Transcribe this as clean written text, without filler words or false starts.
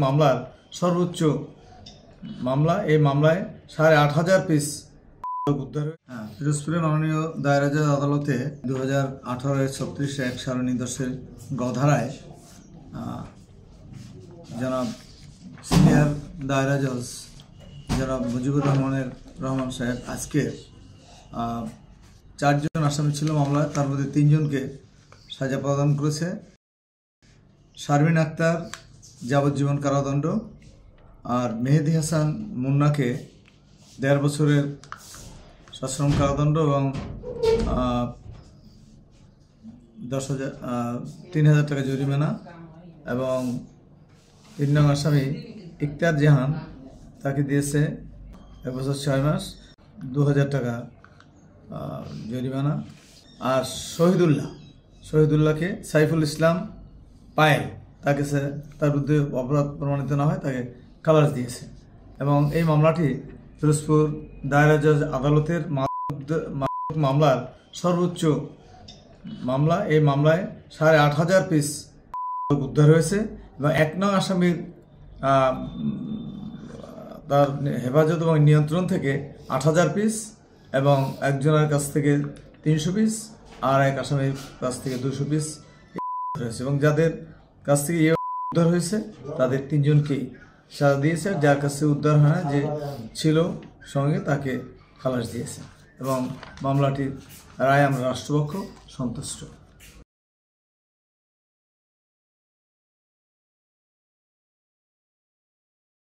মামলার সর্বোচ্চ মামলা। এই মামলায় 8,500 পিস উদ্ধার। পিরোজপুরের মাননীয় দায়রা জজ আদালতে 2018-এর 36-1 সারণী 10-এর গধারায় জনাব সিনিয়র দায়রা জজ জনাব মুজিবুর রহমান সাহেব আজকে 4 জন আসামি ছিল মামলায়, তার মধ্যে 3 জনকে সাজা প্রদান করেছে। শারমিন আক্তার যাবজ্জীবন কারাদণ্ড আর মেহেদি হাসান মুন্নাকে 1.5 বছরের সশ্রম কারাদণ্ড এবং 3,000 টাকা জরিমানা, এবং 3 নং আসামি ইকতার জাহান তাকে দিয়েছে 1 বছর 6 মাস 2,000 টাকা জরিমানা। আর শহীদুল্লাহকে সাইফুল ইসলাম পায়েল তার বিরুদ্ধে অপরাধ প্রমাণিত না হয় তাকে খালাস দিয়েছে। এবং এই মামলাটি পিরোজপুর দায়রা জজ আদালতের মামলার সর্বোচ্চ মামলা। এই মামলায় 8,500 পিস উদ্ধার হয়েছে এবং 1 নং আসামির তার হেফাজত এবং নিয়ন্ত্রণ থেকে 8,000 পিস এবং একজনের কাছ থেকে 300 পিস আর এক আসামির কাছ থেকে 200 পিস হয়েছে। এবং যাদের কাছ থেকে উদ্ধার হয়েছে তাদের 3 জনকেই সাজা দিয়েছে, যার কাছে উদ্ধার হয় না যে ছিল সঙ্গে তাকে খালাস দিয়েছে। এবং মামলাটির রায় আমরা রাষ্ট্রপক্ষ সন্তুষ্ট।